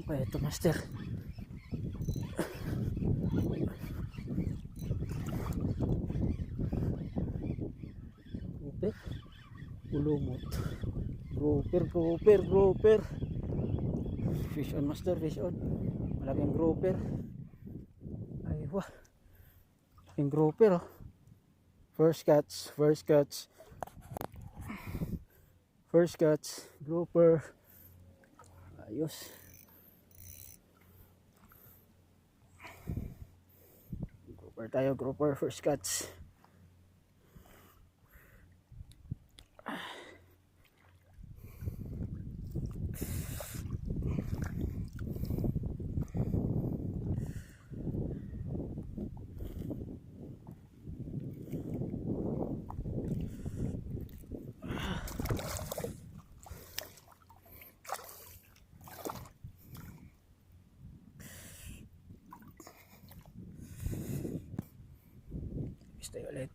Ano ito, master? Grouper? Ulumot. Grouper. Fish on, master, fish on. Malaking grouper. Ay, wah. Malaking grouper, oh. First catch. Grouper. Ayos. Grouper, first catch. Stay ulit.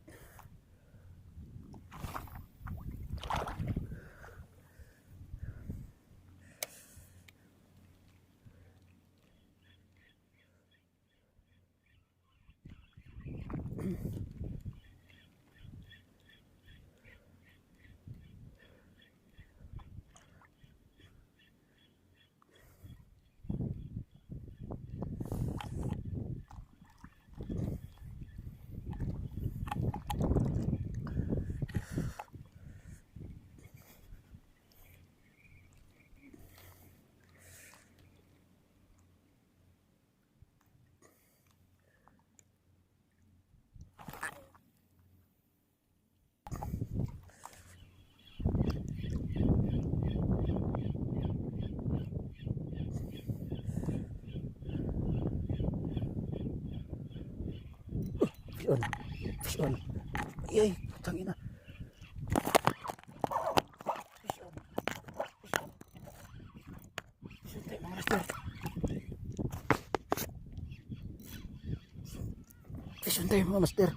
Fish on. Ay, putang ina. Fish on tayo, mga master. Fish on tayo, mga master.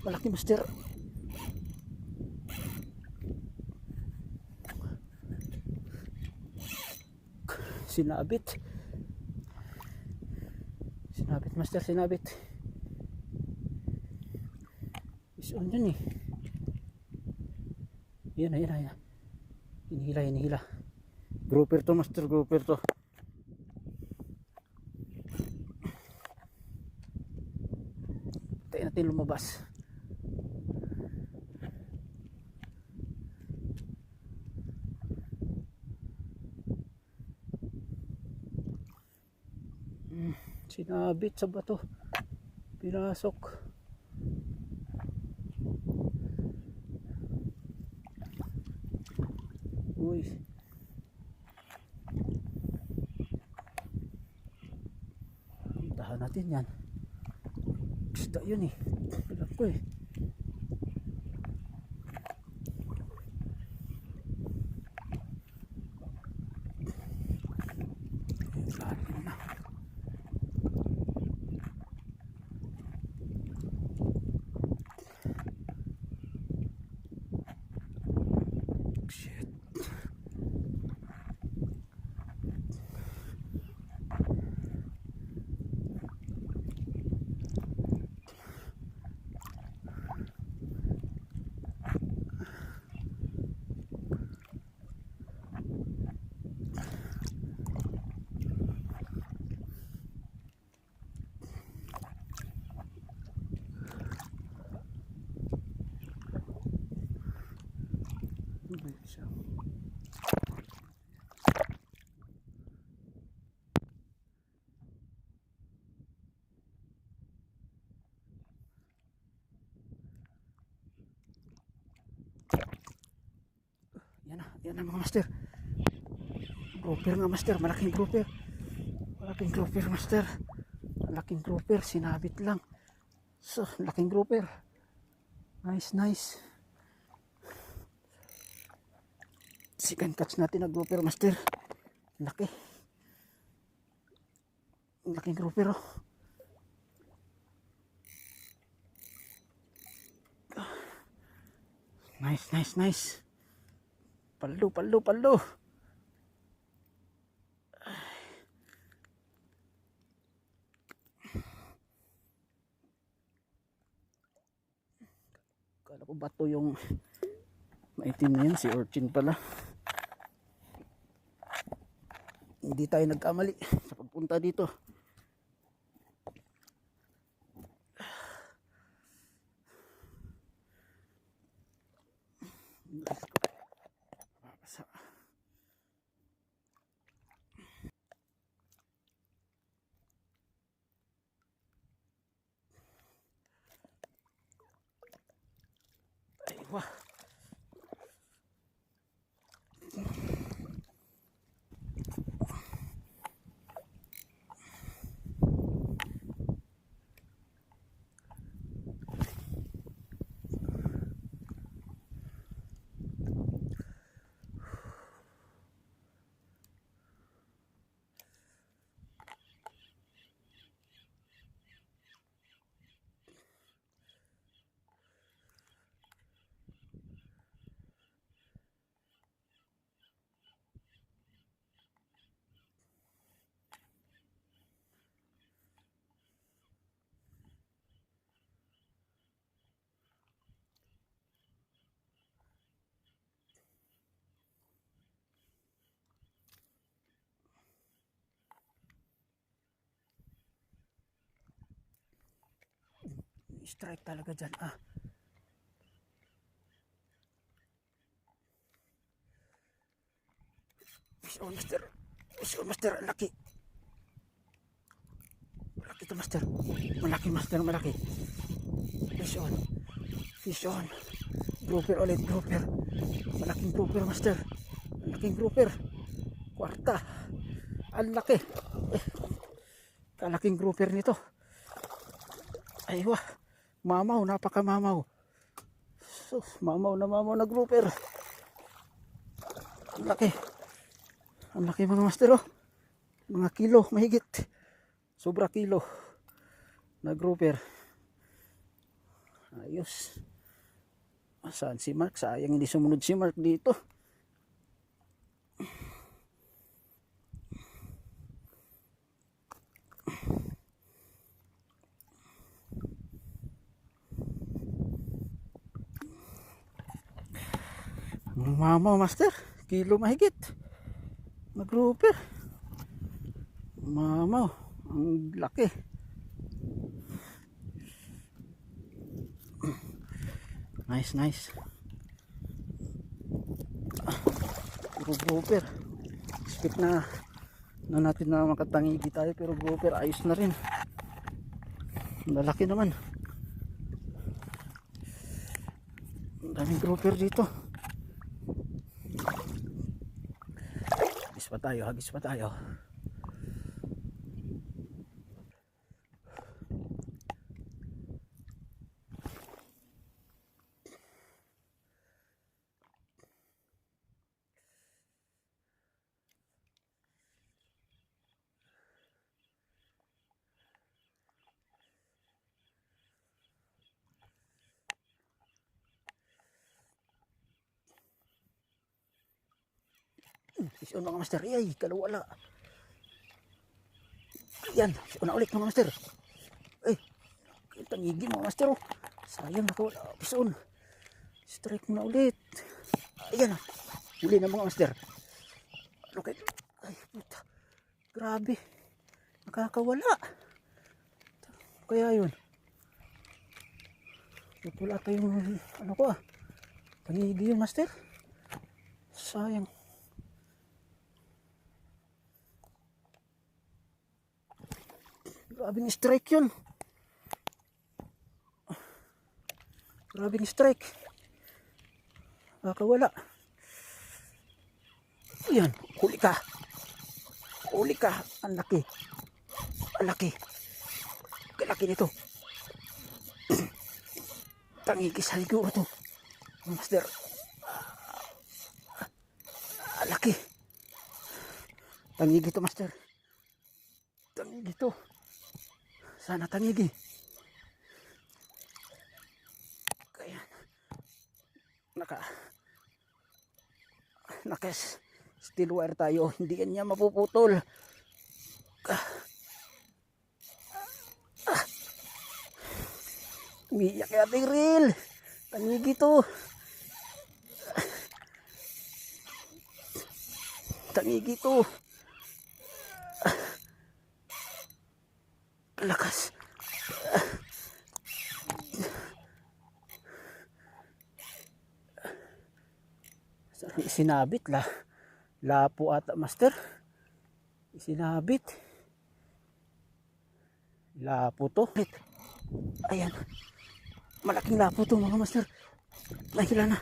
Malaki, master. Sinabit, master, sinabit. Fish on yun, eh. Yan. Hinihila. Grouper to, master, grouper to. Tayo natin lumabas. Sinabit sa bato. Pinasok. Uy. Puntahan natin yan. Isda yun, eh. Alam ko, eh. Lalim na. Shit. Siya. Yan na, mga master. Grouper nga, master. Malaking grouper, master. Malaking grouper, sinabit lang. So, laking grouper. Nice. Second catch natin na grouper, master. Laki. Laking grouper, oh. Nice. Paldo. puro bato yung maitim na yun, si urchin pala. Hindi tayo nagkamali sa pagpunta dito. Ay, wah. Strike talaga dyan. Fish on master. Fish on master. Laki. Malaki to master. Malaki master. Malaki. Fish on. Fish on. Grouper ulit. Grouper. Malaking grouper master. Malaking grouper. Kwarta. Ang laki. Kalaking grouper nito. Aywa. Mamaw. Napaka mamaw. So, mamaw na grouper. Ang laki. Ang laki mga master, oh. Mga kilo, mahigit. Sobra kilo na grouper. Ayos. Saan si Mark? Sayang hindi sumunod si Mark dito. Mama master, kilo mahigit. Mag-grouper. Mama, ang laki. Nice, nice. Puro grouper. Expect na natin na makatangigi tayo, pero grouper ayos na rin. Malaki naman. Ang daming grouper dito. Hagis pa tayo. Fish on mga master. Ay, kalawala. Yan, fish on na ulit mga master. Ay, tangigi mga master, oh. Sayang nakawala. Fish on. Strike mo na ulit. Ayan, huli na mga master. Ano kayo? Ay, puta. Grabe. Nakakawala. Kaya yun. Wala tayong, ano ko, tangigi yun master. Sayang. Grabing strike yun. Grabing strike. Nakakawala. Ayan, huli ka. Huli ka. Ang laki. Ang laki. Kalaki nito. Tangigis haligo ito. Master. Ang laki. Tangigi ito master. Tangigi ito. Sana tangigi. Kaya naka steel wire tayo, hindi yan niya mapuputol. Umiiyak yung ating reel. Tanigi to. Tanigi to. Lakas. Isinabit la. Lapo ata master. Isinabit. Lapo to. Ayan. Malaking lapo to mga master. Nahila na.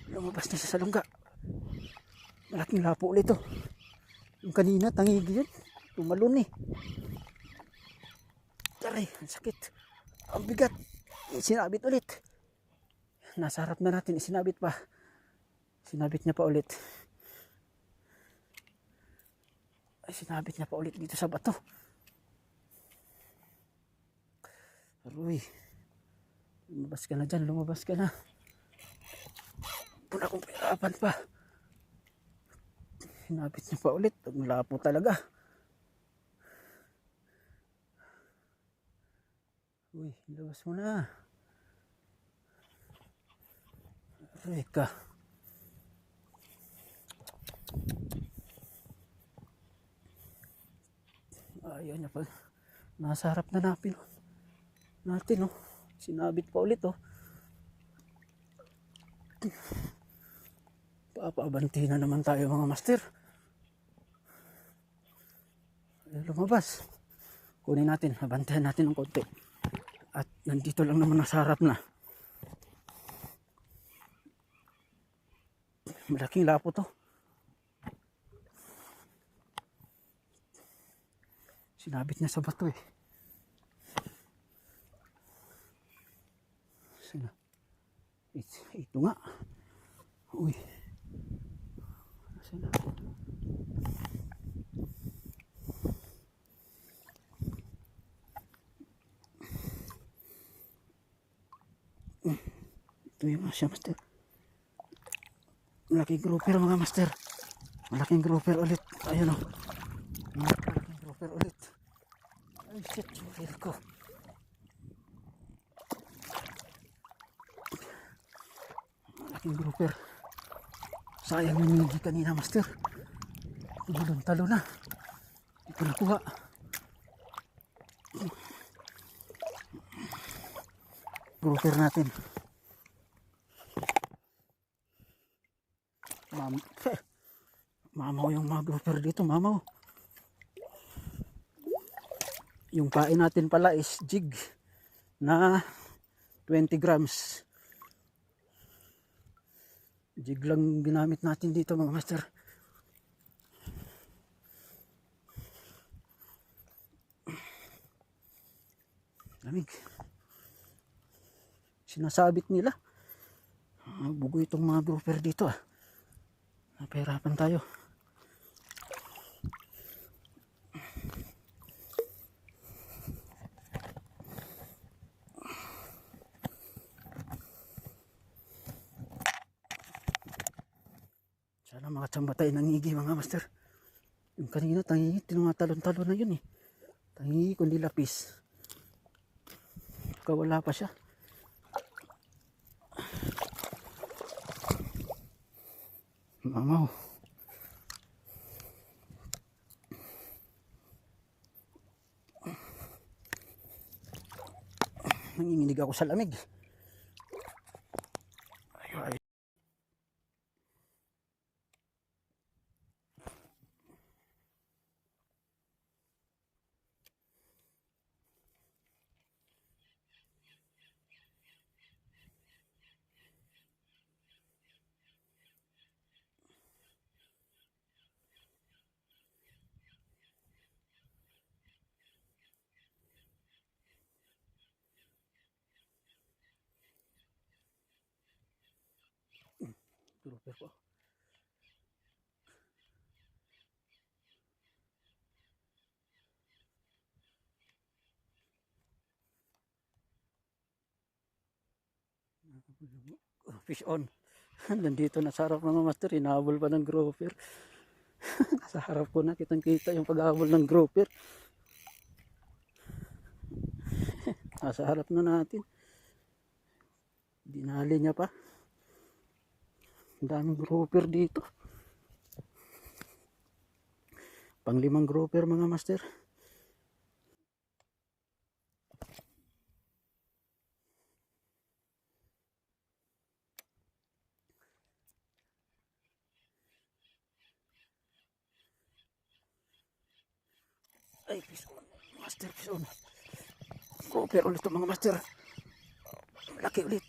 Lumabas na siya sa lungga. Malaking lapo ulit to. Yung kanina tangigi yun. Tumalon eh. Taray, ang sakit. Ang bigat. Isinabit ulit. Nasa harap na natin. Isinabit pa. Sinabit niya pa ulit. Ay, sinabit niya pa ulit dito sa bato. Aroy. Lumabas ka na dyan. Lumabas ka na. Puna kong pahirapan pa. Sinabit niya pa ulit. Lapo talaga. Uy, labas mo na. Aray ka. Ayaw niya pa. Nasa harap na natin. Oh. Sinabit pa ulit oh. Papaabanti na naman tayo mga master. Ayaw lumabas. Kunin natin. Abantayan natin ng konti. At nandito lang naman nasa harap na. Malaking lapo to. Sinabit niya sa bato eh. Ito nga. Uy. Nasaan na? Ito yung mga siya master. Malaking grouper mga master. Malaking grouper ulit. Ayun o. Malaking grouper ulit. Ay shit, feel ko. Malaking grouper. Sayang yung hindi kanina master. Talo na. Hindi ko nakuha. Grouper natin. Mamaw yung mga grouper dito, mamaw. Yung kain natin pala is jig na 20 grams. Jig lang ginamit natin dito mga master. Lamig. Sinasabit nila. Bugo itong mga grouper dito ah. Napahirapan tayo. Sana makatsamba tayo ng igi mga master. Yung kanina tangingi, tinumatalon-talon na yun eh. Tangingi kundi lapis. Wala pa siya. Mamaw. Nanginginig ako sa lamig. Ay. Grouper po. Fish on. Nandito na sa harap ng master, hinahabol pa ng grouper. Sa harap ko na, kitang kita yung paghahabol ng grouper. Nasa harap na natin. Dinali niya pa. Ang daming grouper dito. Pang-5 grouper mga master. Ay, pison. Master, pison. Grouper ulit ito mga master. Malaki ulit.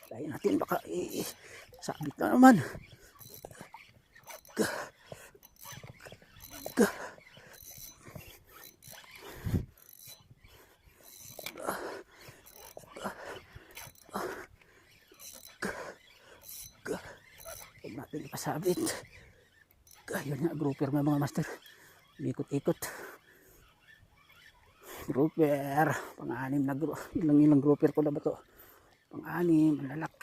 Lain natin baka sabit na naman. Huwag natin ipasabit. Ayun nga, grouper mga master. Ikot-ikot. Grouper. Pang-anim na ilang grouper ko na ba ito? Pang-anim, malalak.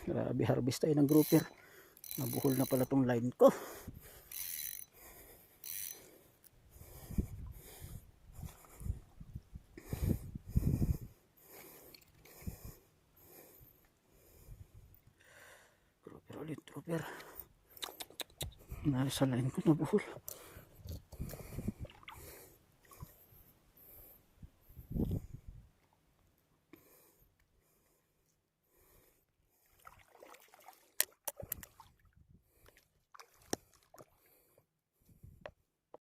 Grabe, harvest tayo ng grouper. Nabuhol na pala tong line ko. Grouper ulit, grouper. Nasa line ko, nabuhol.